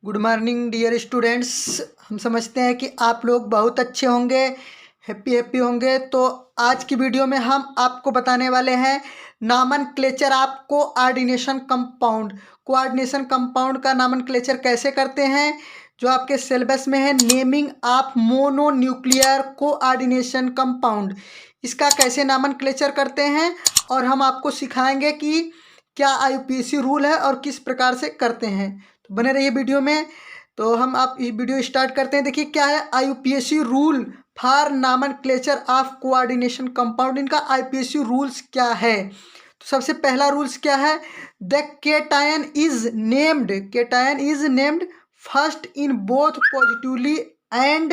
Good morning dear students. हम समझते हैं कि आप लोग बहुत अच्छे होंगे, हैप्पी होंगे। तो आज की वीडियो में हम आपको बताने वाले हैं नामनक्लेचर ऑफ कोऑर्डिनेशन कंपाउंड का नामनक्लेचर कैसे करते हैं, जो आपके सिलेबस में है। Naming of mononuclear coordination compound, इसका कैसे नामनक्लेचर करते हैं और हम आपको सिखाएंगे कि क्या आईयूपीएसी रूल है और किस प्रकार से करते हैं। तो बने रहिए वीडियो में। तो हम आप ये वीडियो स्टार्ट करते हैं। देखिए क्या है IUPAC rule for nomenclature of coordination compound. इनका आईयूपीएसी रूल्स क्या है। तो सबसे पहला रूल्स क्या है, the cation is named first in both positively and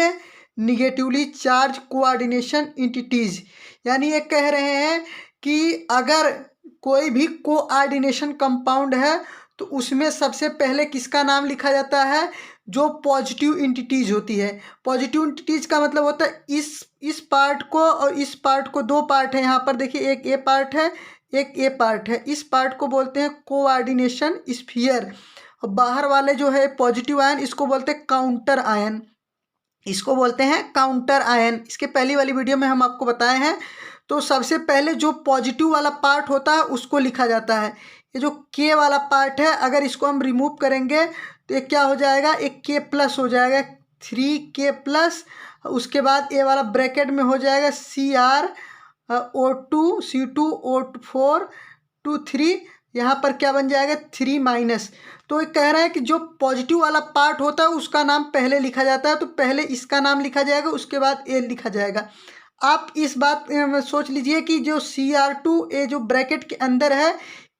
negatively charge coordination entities. यानी ये कह रहे हैं कि अगर कोई भी कोऑर्डिनेशन कंपाउंड है तो उसमें सबसे पहले किसका नाम लिखा जाता है, जो पॉजिटिव एंटिटीज होती है। पॉजिटिव एंटिटीज का मतलब होता है इस पार्ट को और इस पार्ट को, दो पार्ट है यहाँ पर देखिए, एक ए पार्ट है एक ए पार्ट है। इस पार्ट को बोलते हैं कोऑर्डिनेशन स्फीयर। और बाहर वाले जो है पॉजिटिव आयन, इसको बोलते हैं काउंटर आयन, इसको बोलते हैं काउंटर आयन। इसके पहली वाली वीडियो में हम आपको बताए हैं। तो सबसे पहले जो पॉजिटिव वाला पार्ट होता है उसको लिखा जाता है। ये जो के वाला पार्ट है, अगर इसको हम रिमूव करेंगे तो ये क्या हो जाएगा, एक के प्लस हो जाएगा, 3K+। उसके बाद ये वाला ब्रैकेट में हो जाएगा CrO2C2O4 यहाँ पर क्या बन जाएगा 3-। तो ये कह रहा है कि जो पॉजिटिव वाला पार्ट होता है उसका नाम पहले लिखा जाता है। तो पहले इसका नाम लिखा जाएगा, उसके बाद ए लिखा जाएगा। आप इस बात सोच लीजिए कि जो Cr2 ये जो ब्रैकेट के अंदर है,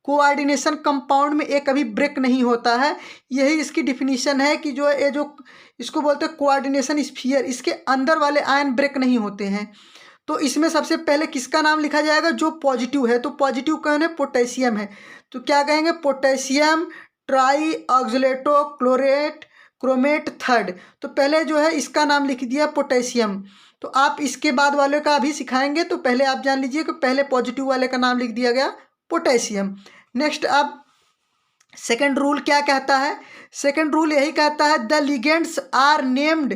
कोऑर्डिनेशन कंपाउंड में एक कभी ब्रेक नहीं होता है। यही इसकी डिफिनीशन है कि जो ये जो इसको बोलते हैं कोऑर्डिनेशन स्फीयर, इसके अंदर वाले आयन ब्रेक नहीं होते हैं। तो इसमें सबसे पहले किसका नाम लिखा जाएगा, जो पॉजिटिव है। तो पॉजिटिव कौन है, पोटेशियम है। तो क्या कहेंगे, potassium try ऑक्सलेटो chlorate chromate third. तो पहले जो है इसका नाम लिख दिया पोटेशियम। तो आप इसके बाद वाले का अभी सिखाएंगे, तो पहले आप जान लीजिए कि पहले पॉजिटिव वाले का नाम लिख दिया गया पोटेशियम। नेक्स्ट अब सेकंड रूल क्या कहता है, सेकंड रूल यही कहता है the ligands are named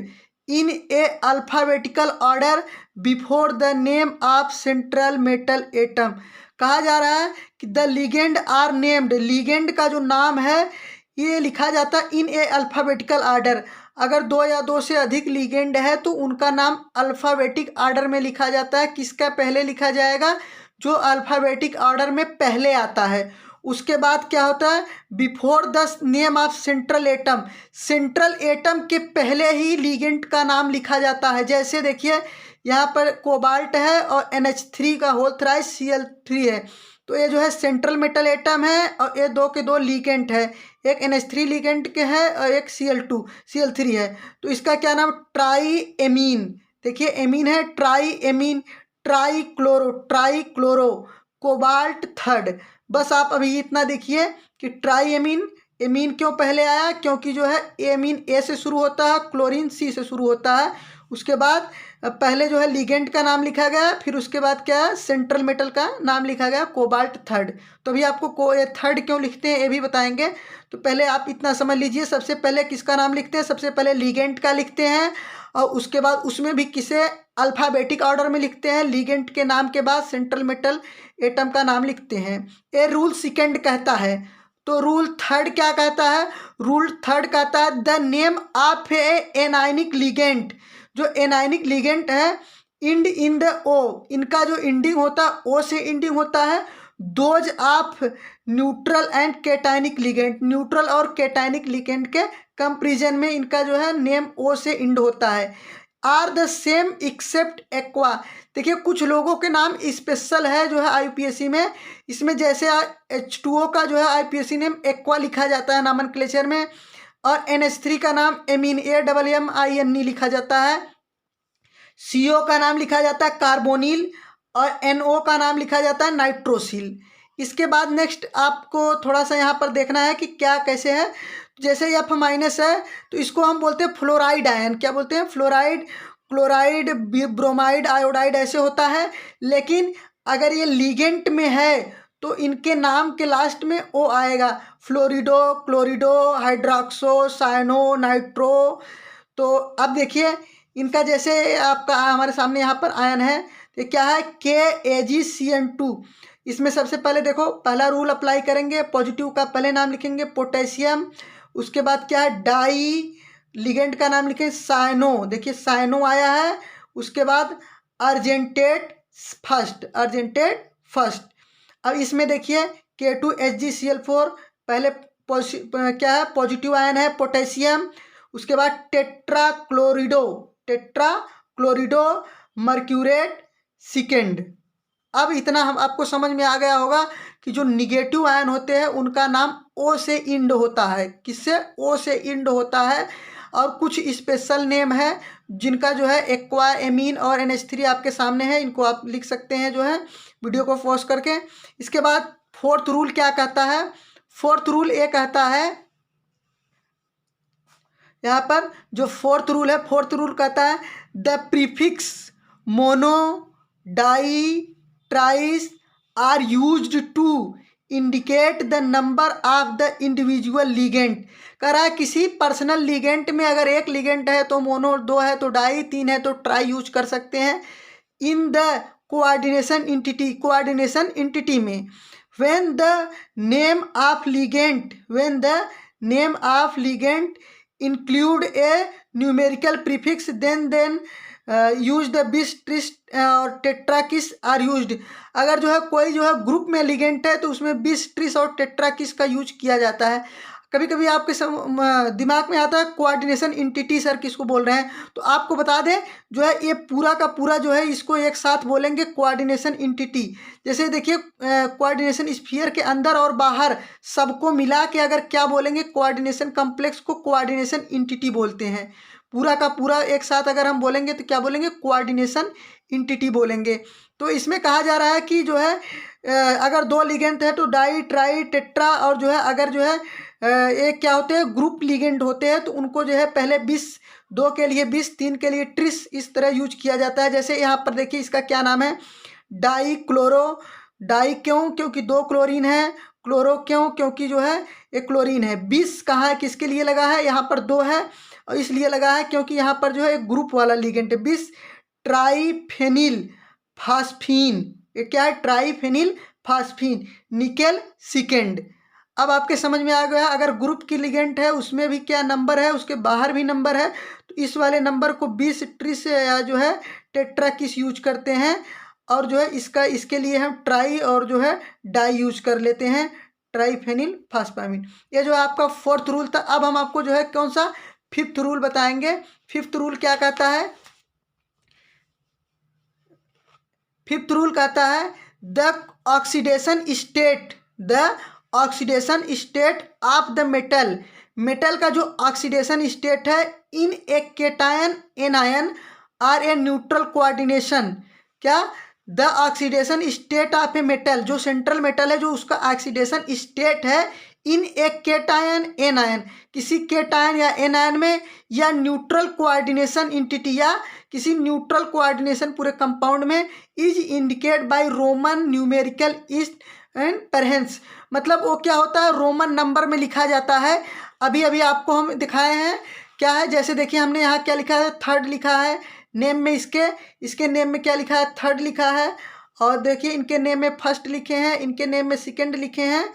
in a alphabetical order before the name of central metal atom. कहा जा रहा है कि the ligand are named, ligand का जो नाम है ये लिखा जाता है इन ए अल्फाबेटिकल ऑर्डर। अगर दो या दो से अधिक लिगेंड है तो उनका नाम अल्फ़ाबेटिक ऑर्डर में लिखा जाता है। किसका पहले लिखा जाएगा, जो अल्फ़ाबेटिक ऑर्डर में पहले आता है। उसके बाद क्या होता है, before the name of central atom, central atom के पहले ही लिगेंड का नाम लिखा जाता है। जैसे देखिए यहाँ पर कोबाल्ट है और NH3 का होल थ्राइस Cl3 है। तो ये जो है सेंट्रल मेटल एटम है और ये दो के दो लिगेंड है, एक NH3 लिगेंड के है और एक Cl3 है। तो इसका क्या नाम, ट्राई एमीन। देखिए एमीन है, try amine, try chloro cobalt third. बस आप अभी इतना देखिए कि ट्राई एमीन, एमीन क्यों पहले आया, क्योंकि जो है एमीन ए से शुरू होता है, क्लोरीन C से शुरू होता है। उसके बाद पहले जो है लिगेंड का नाम लिखा गया, फिर उसके बाद क्या है सेंट्रल मेटल का नाम लिखा गया कोबाल्ट थर्ड। तो अभी आपको थर्ड क्यों लिखते हैं ये भी बताएंगे। तो पहले आप इतना समझ लीजिए, सबसे पहले किसका नाम लिखते हैं, सबसे पहले लिगेंड का लिखते हैं और उसके बाद उसमें भी किसे अल्फ़ाबेटिक ऑर्डर में लिखते हैं। लिगेंड के नाम के बाद सेंट्रल मेटल एटम का नाम लिखते हैं। ये रूल सेकंड कहता है। तो रूल थर्ड क्या कहता है, रूल थर्ड कहता है the name of A anionic ligand. जो एनायनिक लिगेंड है इंड इन द ओ, इनका जो इंडिंग होता है ओ से इंडिंग होता है। Those of neutral and cationic ligand, neutral और कैटायनिक लिगेंड के कंपेरिजन में इनका जो है नेम ओ से इंड होता है। Are the same except aqua. देखिए कुछ लोगों के नाम स्पेशल है जो है आईयूपीएसी में, इसमें जैसे H2O का जो है आईयूपीएसी नेम एक्वा लिखा जाता है नामनक्लेचर में, और NH3 का नाम एमीन AMMINE लिखा जाता है। CO का नाम लिखा जाता है कार्बोनिल और NO का नाम लिखा जाता है नाइट्रोसिल। इसके बाद नेक्स्ट आपको थोड़ा सा यहाँ पर देखना है कि क्या कैसे है। जैसे F- है तो इसको हम बोलते हैं फ्लोराइड आयन, क्या बोलते हैं, फ्लोराइड, क्लोराइड, ब्रोमाइड, आयोडाइड ऐसे होता है। लेकिन अगर ये लिगेंट में है तो इनके नाम के लास्ट में ओ आएगा, फ्लोरिडो, क्लोरिडो, हाइड्रोक्सो, साइनो, नाइट्रो। तो अब देखिए इनका जैसे आपका हमारे सामने यहाँ पर आयन है, तो क्या है KAgCN2। इसमें सबसे पहले देखो पहला रूल अप्लाई करेंगे, पॉजिटिव का पहले नाम लिखेंगे पोटेशियम, उसके बाद क्या है डाई, लिगेंड का नाम लिखेंगे साइनो, देखिए साइनो आया है, उसके बाद अर्जेंटेट फर्स्ट। अब इसमें देखिए K2HgCl4, पहले क्या है पॉजिटिव आयन है पोटेशियम, उसके बाद टेट्राक्लोरिडो मर्क्यूरेट सेकेंड। अब इतना हम आपको समझ में आ गया होगा कि जो निगेटिव आयन होते हैं उनका नाम O से इंड होता है, किससे, O से इंड होता है। और कुछ स्पेशल नेम है जिनका जो है एक्वा, एमीन और NH3 आपके सामने है, इनको आप लिख सकते हैं जो है वीडियो को पॉज करके। इसके बाद फोर्थ रूल क्या कहता है, फोर्थ रूल ये कहता है, यहाँ पर जो फोर्थ रूल है, फोर्थ रूल कहता है the prefix mono, di, tris are used to indicate the number of the individual ligand. कह रहा है किसी पर्सनल लिगेंट में अगर एक लिगेंट है तो मोनो, दो है तो डाई, तीन है तो ट्राई यूज कर सकते हैं। इन द कोऑर्डिनेशन इंटिटी में when the name of ligand include a numerical prefix, then use the bis, tris और टेट्राकिस आर यूज्ड। अगर जो है कोई जो है ग्रुप में लिगेंट है तो उसमें बिस, ट्रिस और टेट्राकिस का यूज किया जाता है। कभी कभी आपके दिमाग में आता है कोऑर्डिनेशन इंटिटी सर किसको बोल रहे हैं, तो आपको बता दें जो है ये पूरा का पूरा जो है इसको एक साथ बोलेंगे कोऑर्डिनेशन इंटिटी। जैसे देखिए कोऑर्डिनेशन स्फीयर के अंदर और बाहर सबको मिला के अगर क्या बोलेंगे, कोऑर्डिनेशन कम्प्लेक्स को कोऑर्डिनेशन इंटिटी बोलते हैं। पूरा का पूरा एक साथ अगर हम बोलेंगे तो क्या बोलेंगे, कोऑर्डिनेशन इंटिटी बोलेंगे। तो इसमें कहा जा रहा है कि जो है अगर दो लिगेंड है तो डाई, ट्राई, टेट्रा, और जो है अगर जो है एक क्या होते हैं ग्रुप लिगेंड होते हैं तो उनको जो है पहले 20, दो के लिए 20, तीन के लिए ट्रिस, इस तरह यूज किया जाता है। जैसे यहाँ पर देखिए इसका क्या नाम है, डाई क्लोरो। डाई क्यों, क्योंकि दो क्लोरीन है। क्लोरो क्यों, क्योंकि जो है एक क्लोरीन है। 20 कहाँ है, किसके लिए लगा है, यहाँ पर दो है और इसलिए लगा है क्योंकि यहाँ पर जो है एक ग्रुप वाला लिगेंड है। 20 ट्राईफेनिल फास्फीन, ये क्या है, ट्राईफेनिल फास्फीन, निकेल सेकेंड। अब आपके समझ में आ गया, अगर ग्रुप की लिगेंड है उसमें भी क्या नंबर है, उसके बाहर भी नंबर है, तो इस वाले नंबर को 20 ट्रिस या जो है टेट्राकिस यूज करते हैं, और जो है इसके लिए हम ट्राई और जो है डाई यूज कर लेते हैं, ट्राईफेनिल फास्फामिन। ये जो आपका फोर्थ रूल था। अब हम आपको जो है कौन सा फिफ्थ रूल बताएंगे। फिफ्थ रूल क्या कहता है, फिफ्थ रूल कहता है the oxidation state of the metal का जो ऑक्सीडेशन स्टेट है in a cation anion or a neutral coordination. क्या, the oxidation state of a metal, जो सेंट्रल मेटल है जो उसका ऑक्सीडेशन स्टेट है इन एक केटायन एनायन, किसी केटायन या एनायन में, या न्यूट्रल कोऑर्डिनेशन इंटिटी या किसी न्यूट्रल कोऑर्डिनेशन पूरे कंपाउंड में, is indicate by Roman numerical east and parentheses. मतलब वो क्या होता है, रोमन नंबर में लिखा जाता है। अभी अभी आपको हम दिखाए हैं क्या है, जैसे देखिए हमने यहाँ क्या लिखा है, थर्ड लिखा है नेम में, इसके नेम में क्या लिखा है, थर्ड लिखा है, और देखिए इनके नेम में फर्स्ट लिखे हैं, इनके नेम में सेकंड लिखे हैं।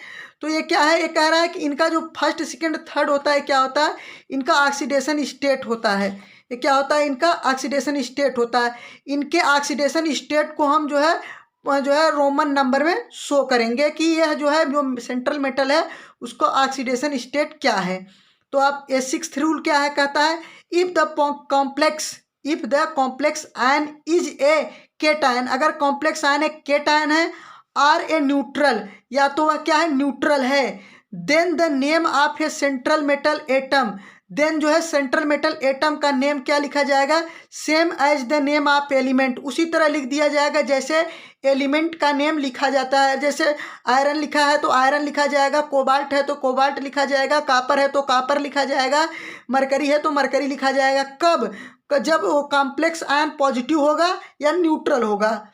तो ये क्या है, ये कह रहा है कि इनका जो फर्स्ट, सेकंड, थर्ड होता है, क्या होता है, इनका ऑक्सीडेशन स्टेट होता है। ये क्या होता है, इनका ऑक्सीडेशन स्टेट होता है। इनके ऑक्सीडेशन स्टेट को हम जो है रोमन नंबर में शो करेंगे कि यह जो है जो सेंट्रल मेटल है उसको ऑक्सीडेशन स्टेट क्या है। तो आप ये सिक्स्थ रूल क्या है, कहता है if the complex ion is a cation, अगर कॉम्प्लेक्स आयन एक केटायन है, आर ए न्यूट्रल, या तो वह क्या है, न्यूट्रल है, then the name of a central metal atom, then जो है सेंट्रल मेटल एटम का नेम क्या लिखा जाएगा, same as the name of element, उसी तरह लिख दिया जाएगा जैसे एलिमेंट का नेम लिखा जाता है। जैसे आयरन लिखा है तो आयरन लिखा जाएगा, कोबाल्ट है तो कोबाल्ट लिखा जाएगा, कापर है तो कापर लिखा जाएगा, मरकरी है तो मरकरी लिखा जाएगा। कब, जब वो कॉम्प्लेक्स आयन पॉजिटिव होगा या न्यूट्रल होगा।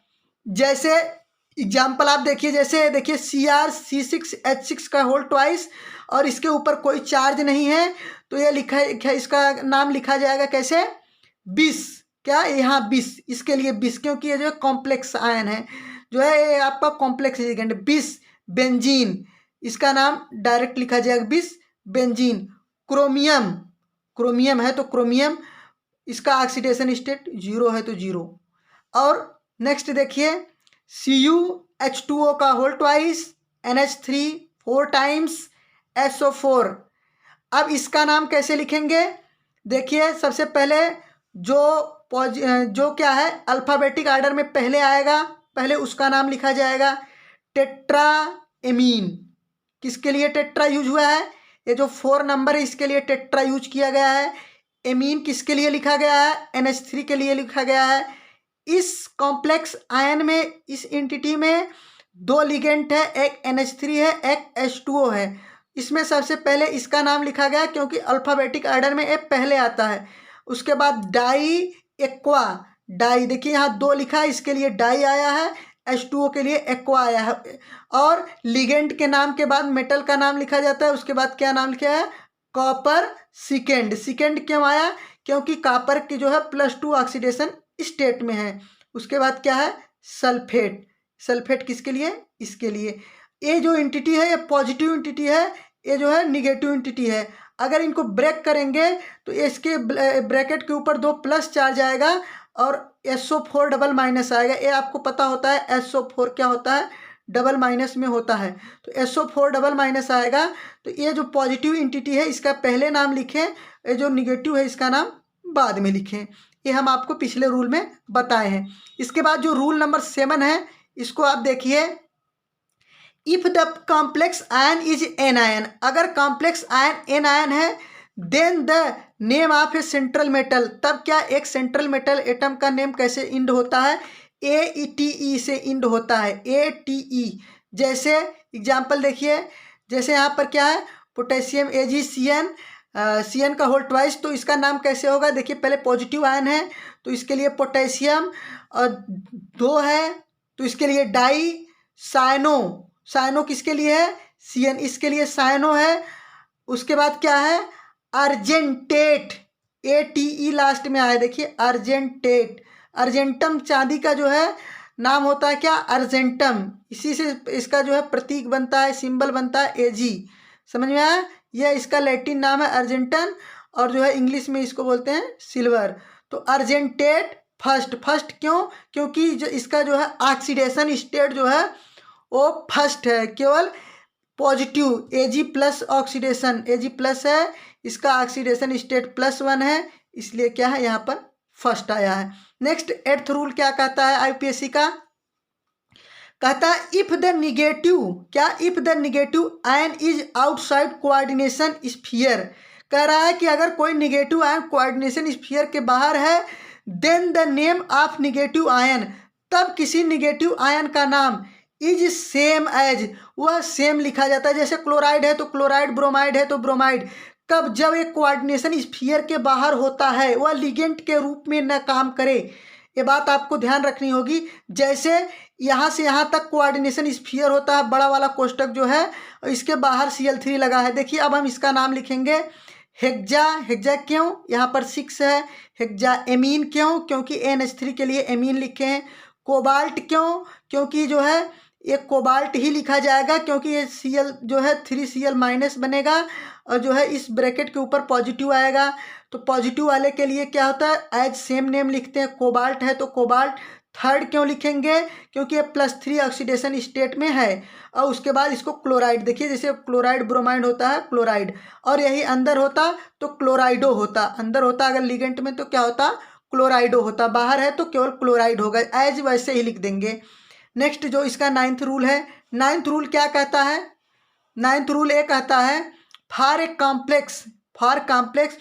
जैसे एग्जाम्पल आप देखिए, जैसे देखिए CrC6H6 का होल ट्वाइस और इसके ऊपर कोई चार्ज नहीं है, तो ये लिखा है, इसका नाम लिखा जाएगा कैसे, बिस। क्या यहाँ बिस, इसके लिए बिस, क्योंकि ये जो है कॉम्प्लेक्स आयन है, जो है ये आपका कॉम्प्लेक्स लिगेंड। बिस बेंजीन, इसका नाम डायरेक्ट लिखा जाएगा बिस बेंजीन। क्रोमियम, क्रोमियम है तो क्रोमियम, इसका ऑक्सीडेशन स्टेट 0 है तो 0। और नेक्स्ट देखिए, CuH2O का whole twice, NH3 4 times, SO4। अब इसका नाम कैसे लिखेंगे, देखिए सबसे पहले जो क्या है अल्फ़ाबेटिक आर्डर में पहले आएगा, पहले उसका नाम लिखा जाएगा टेट्रा एमीन। किसके लिए टेट्रा यूज हुआ है, ये जो 4 नंबर है इसके लिए टेट्रा यूज किया गया है। एमीन किसके लिए लिखा गया है, NH3 के लिए लिखा गया है। इस कॉम्प्लेक्स आयन में, इस एंटिटी में 2 लिगेंड है, एक NH3 है, एक H2O है। इसमें सबसे पहले इसका नाम लिखा गया क्योंकि अल्फ़ाबेटिक आर्डर में ये पहले आता है। उसके बाद डाई एक्वा, डाई देखिए यहाँ 2 लिखा है, इसके लिए डाई आया है, H2O के लिए एक्वा आया है। और लिगेंड के नाम के बाद मेटल का नाम लिखा जाता है, उसके बाद क्या नाम लिखा है, कॉपर सिकेंड। सिकेंड क्यों आया, क्योंकि कॉपर की जो है +2 ऑक्सीडेशन स्टेट में है। उसके बाद क्या है, सल्फेट। सल्फेट किसके लिए, इसके लिए। ये जो एंटिटी है ये पॉजिटिव एंटिटी है, ये जो है निगेटिव एंटिटी है। अगर इनको ब्रेक करेंगे तो इसके ब्रैकेट के ऊपर 2 प्लस चार्ज आएगा और SO4 डबल माइनस आएगा। ये आपको पता होता है SO4 क्या होता है, डबल माइनस में होता है, तो SO4 डबल माइनस आएगा। तो ये जो पॉजिटिव एंटिटी है इसका पहले नाम लिखें, ये जो निगेटिव है इसका नाम बाद में लिखें। ये हम आपको पिछले रूल में बताए हैं। इसके बाद जो रूल नंबर 7 है, इसको आप देखिए, if the complex ion is anion, अगर कॉम्प्लेक्स आयन एन आयन है, then the name of a central metal, तब क्या एक सेंट्रल मेटल एटम का नेम कैसे इंड होता है, ATE से इंड होता है, ATE। जैसे एग्जाम्पल देखिए, जैसे यहाँ पर क्या है, पोटेशियम AgCN, CN का होल ट्वाइस, तो इसका नाम कैसे होगा, देखिए पहले पॉजिटिव आयन है तो इसके लिए पोटेशियम, और 2 है तो इसके लिए डाई साइनो। साइनो किसके लिए है, CN, इसके लिए साइनो है। उसके बाद क्या है, अर्जेंटेट, ATE लास्ट में आया, देखिए अर्जेंटेट। अर्जेंटम चांदी का जो है नाम होता है क्या, अर्जेंटम, इसी से इसका जो है प्रतीक बनता है, सिंबल बनता है AG। समझ में आया, यह इसका लैटिन नाम है अर्जेंटन, और जो है इंग्लिश में इसको बोलते हैं सिल्वर। तो अर्जेंटेट फर्स्ट क्यों, क्योंकि जो इसका जो है ऑक्सीडेशन स्टेट जो है वो फर्स्ट है, केवल positive Ag plus oxidation, Ag plus है, इसका ऑक्सीडेशन स्टेट +1 है, इसलिए क्या है यहाँ पर फर्स्ट आया है। नेक्स्ट 8th रूल क्या कहता है IPSC का, कहता है इफ द निगेटिव, क्या, if the negative ion is outside coordination sphere, कह रहा है कि अगर कोई निगेटिव आयन कोऑर्डिनेशन स्फीयर के बाहर है, then the name of negative ion, तब किसी निगेटिव आयन का नाम इज सेम एज, वह सेम लिखा जाता है। जैसे क्लोराइड है तो क्लोराइड, ब्रोमाइड है तो ब्रोमाइड। कब, जब एक कोऑर्डिनेशन स्फीयर के बाहर होता है, वह लिगेंड के रूप में न काम करे, ये बात आपको ध्यान रखनी होगी। जैसे यहाँ से यहाँ तक कोऑर्डिनेशन स्फीयर होता है, बड़ा वाला कोष्टक जो है, और इसके बाहर Cl3 लगा है। देखिए अब हम इसका नाम लिखेंगे हेक्जा। हेक्जा क्यों, यहाँ पर 6 है। हेक्जा एमीन क्यों, क्योंकि NH3 के लिए एमीन लिखे हैं। कोबाल्ट क्यों, क्योंकि जो है ये कोबाल्ट ही लिखा जाएगा, क्योंकि ये Cl जो है 3Cl- बनेगा, और जो है इस ब्रैकेट के ऊपर पॉजिटिव आएगा। तो पॉजिटिव वाले के लिए क्या होता है, एज सेम नेम लिखते हैं। कोबाल्ट है तो कोबाल्ट। थर्ड क्यों लिखेंगे, क्योंकि ये +3 ऑक्सीडेशन स्टेट में है। और उसके बाद इसको क्लोराइड, देखिए जैसे क्लोराइड ब्रोमाइड होता है क्लोराइड, और यही अंदर होता तो क्लोराइडो होता, अंदर होता अगर लिगेंट में तो क्या होता, क्लोराइडो होता, बाहर है तो केवल क्लोराइड होगा, एज वैसे ही लिख देंगे। नेक्स्ट जो इसका 9th रूल है, 9th रूल क्या कहता है, 9th रूल ये कहता है, फॉर कॉम्प्लेक्स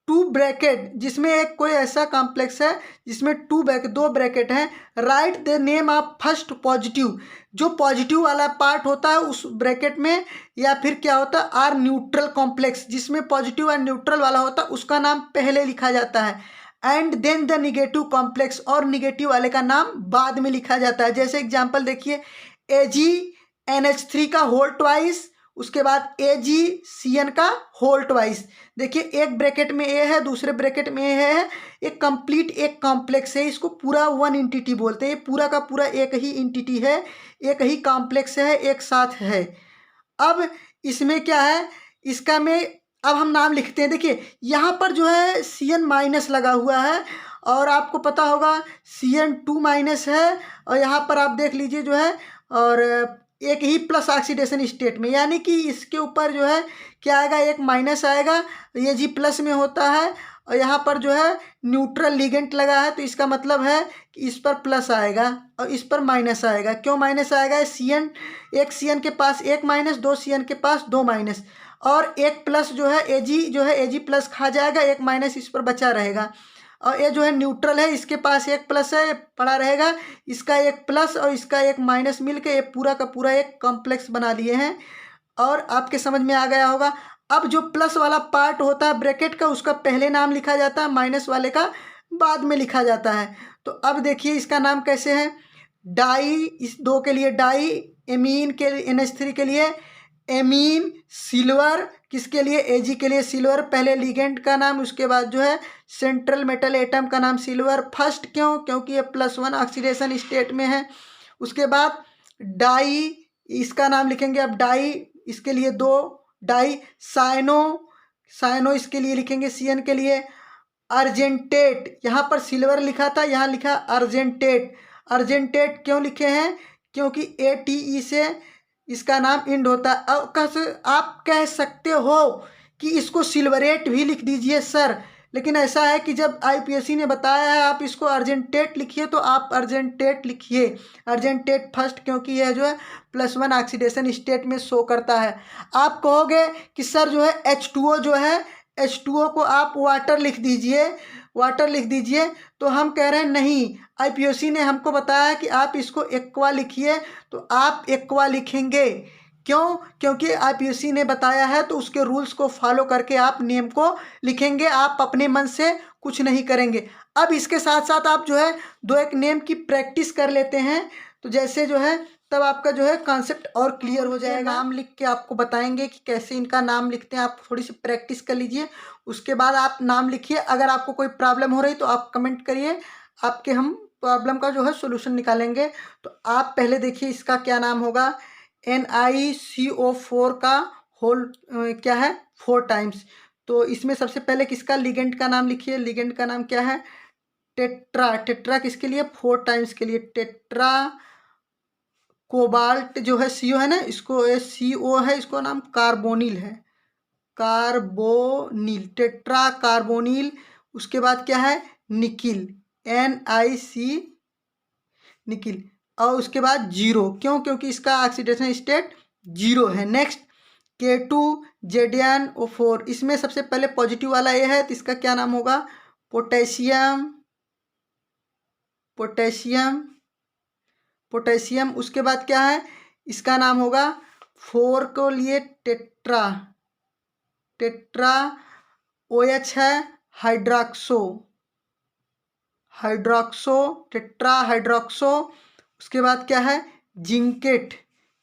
2 ब्रैकेट, जिसमें एक कोई ऐसा कॉम्प्लेक्स है जिसमें 2 ब्रैकेट हैं, right the name of first positive, जो पॉजिटिव वाला पार्ट होता है उस ब्रैकेट में, या फिर क्या होता है आर न्यूट्रल कॉम्प्लेक्स, जिसमें पॉजिटिव और न्यूट्रल वाला होता है उसका नाम पहले लिखा जाता है। And then the negative complex, और निगेटिव वाले का नाम बाद में लिखा जाता है। जैसे एग्जांपल देखिए, AgNH3 का होल ट्वाइस, उसके बाद AgCN का होल ट्वाइस। देखिए एक ब्रैकेट में ए है, दूसरे ब्रैकेट में ए है, एक कंप्लीट एक कॉम्प्लेक्स है, इसको पूरा वन इंटिटी बोलते हैं। ये पूरा का पूरा एक ही इंटिटी है, एक ही कॉम्प्लेक्स है, एक साथ है। अब इसमें क्या है, इसका में अब हम नाम लिखते हैं। देखिए यहाँ पर जो है Cn माइनस लगा हुआ है, और आपको पता होगा Cn2 माइनस है, और यहाँ पर आप देख लीजिए जो है, और एक ही प्लस ऑक्सीडेशन स्टेट में, यानी कि इसके ऊपर जो है क्या आएगा, एक माइनस आएगा, ये जी प्लस में होता है, और यहाँ पर जो है न्यूट्रल लिगेंट लगा है, तो इसका मतलब है कि इस पर प्लस आएगा और इस पर माइनस आएगा। क्यों माइनस आएगा, एक Cn के पास एक माइनस, दो Cn के पास दो माइनस, और एक प्लस जो है Ag प्लस खा जाएगा, एक माइनस इस पर बचा रहेगा। और ये जो है न्यूट्रल है, इसके पास एक प्लस है, पड़ा रहेगा, इसका एक प्लस और इसका एक माइनस मिलके ये पूरा का पूरा एक कॉम्प्लेक्स बना लिए हैं। और आपके समझ में आ गया होगा। अब जो प्लस वाला पार्ट होता है ब्रैकेट का, उसका पहले नाम लिखा जाता है, माइनस वाले का बाद में लिखा जाता है। तो अब देखिए इसका नाम कैसे है, डाई, इस दो के लिए डाई, एमीन के NH3 के लिए एमीन, सिल्वर किसके लिए, Ag के लिए सिल्वर, पहले लिगेंड का नाम, उसके बाद जो है सेंट्रल मेटल एटम का नाम सिल्वर फर्स्ट। क्यों, क्योंकि ये +1 ऑक्सीडेशन स्टेट में है। उसके बाद डाई, इसका नाम लिखेंगे अब डाई, इसके लिए दो डाई, साइनो इसके लिए लिखेंगे Cn के लिए। अर्जेंटेट, यहाँ पर सिल्वर लिखा था, यहाँ लिखा अर्जेंटेट। अर्जेंटेट क्यों लिखे हैं, क्योंकि ATE से इसका नाम इंड होता है। अब आप कह सकते हो कि इसको सिल्वरेट भी लिख दीजिए सर, लेकिन ऐसा है कि जब IPSC ने बताया है आप इसको अर्जेंटेट लिखिए, तो आप अर्जेंटेट लिखिए, अर्जेंटेट फर्स्ट, क्योंकि यह जो है +1 ऑक्सीडेशन स्टेट में शो करता है। आप कहोगे कि सर जो है H2O जो है, H2O को आप वाटर लिख दीजिए, वाटर लिख दीजिए। तो हम कह रहे हैं नहीं, IPSC ने हमको बताया कि आप इसको एक्वा लिखिए, तो आप एक्वा लिखेंगे। क्यों, क्योंकि IPSC ने बताया है, तो उसके रूल्स को फॉलो करके आप नेम को लिखेंगे, आप अपने मन से कुछ नहीं करेंगे। अब इसके साथ साथ आप जो है दो एक नेम की प्रैक्टिस कर लेते हैं, तो जैसे जो है तब आपका जो है कॉन्सेप्ट और क्लियर हो जाएगा। नाम लिख के आपको बताएंगे कि कैसे इनका नाम लिखते हैं, आप थोड़ी सी प्रैक्टिस कर लीजिए, उसके बाद आप नाम लिखिए। अगर आपको कोई प्रॉब्लम हो रही तो आप कमेंट करिए, आपके हम प्रॉब्लम का जो है सोल्यूशन निकालेंगे। तो आप पहले देखिए इसका क्या नाम होगा, NiCO4 का होल क्या है 4 टाइम्स। तो इसमें सबसे पहले किसका लिगेंड का नाम लिखिए, लिगेंड का नाम क्या है, टेट्रा। टेट्रा किसके लिए, 4 टाइम्स के लिए, टेट्रा। कोबाल्ट जो है CO है ना, इसको ये CO है, इसको नाम कार्बोनिल है, कार्बोनिल, टेट्रा कार्बोनिल। उसके बाद क्या है, निकिल, NiC, निकिल। और उसके बाद 0, क्यों, क्योंकि इसका ऑक्सीडेशन स्टेट 0 है। नेक्स्ट K2ZnO4, इसमें सबसे पहले पॉजिटिव वाला ये है, तो इसका क्या नाम होगा, पोटेशियम, पोटेशियम, पोटेशियम। उसके बाद क्या है, इसका नाम होगा 4 को लिए टेट्रा, टेट्रा। OH है हाइड्रोक्सो, हाइड्रोक्सो, टेट्रा हाइड्रोक्सो। उसके बाद क्या है, जिंकेट,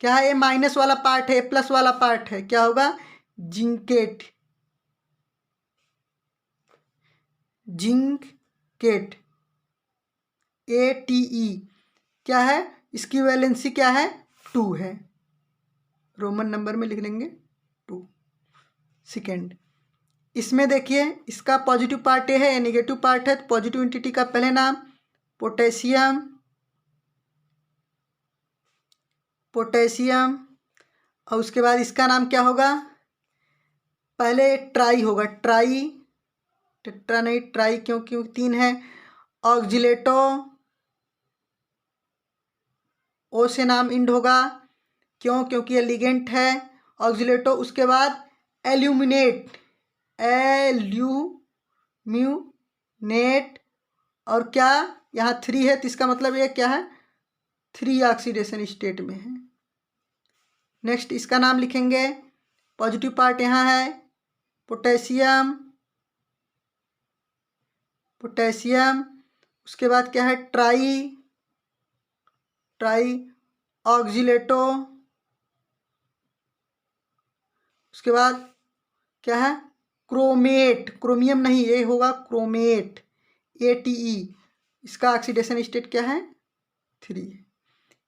क्या है, ये माइनस वाला पार्ट है, प्लस वाला पार्ट है, क्या होगा, जिंकेट, जिंकेट। ATE क्या है, इसकी वैलेंसी क्या है, 2 है, रोमन नंबर में लिख लेंगे 2। सेकेंड, इसमें देखिए इसका पॉजिटिव पार्ट ये है, ये नेगेटिव पार्ट है, तो पॉजिटिव एंटिटी का पहले नाम पोटेशियम, पोटेशियम। और उसके बाद इसका नाम क्या होगा, पहले ट्राई होगा, ट्राई, टेट्रा नहीं, ट्राई, क्योंकि 3 है। ऑक्जिलेटो, O से नाम इंड होगा, क्यों, क्योंकि ये लिगेंट है, ऑक्जिलेटो। उसके बाद एल्यूमिनेट, एल्यूमिनेट, और क्या, यहाँ 3 है, तो इसका मतलब ये क्या है, 3 ऑक्सीडेशन स्टेट में है। नेक्स्ट इसका नाम लिखेंगे, पॉजिटिव पार्ट यहाँ है पोटेशियम, पोटेशियम, उसके बाद क्या है ट्राई ऑक्जिलेटो, उसके बाद क्या है क्रोमेट, क्रोमियम नहीं ये होगा क्रोमेट ATE, इसका ऑक्सीडेशन स्टेट क्या है 3।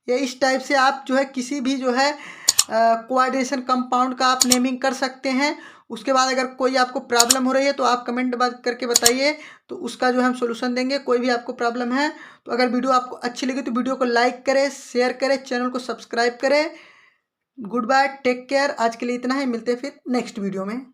ये इस टाइप से आप जो है किसी भी जो है कोऑर्डिनेशन कंपाउंड का आप नेमिंग कर सकते हैं। उसके बाद अगर कोई आपको प्रॉब्लम हो रही है तो आप कमेंट करके बताइए, तो उसका जो हम सोल्यूशन देंगे। कोई भी आपको प्रॉब्लम है तो अगर वीडियो आपको अच्छी लगी तो वीडियो को लाइक करें, शेयर करें, चैनल को सब्सक्राइब करें। Good bye, take care. आज के लिए इतना ही, मिलते हैं फिर नेक्स्ट वीडियो में।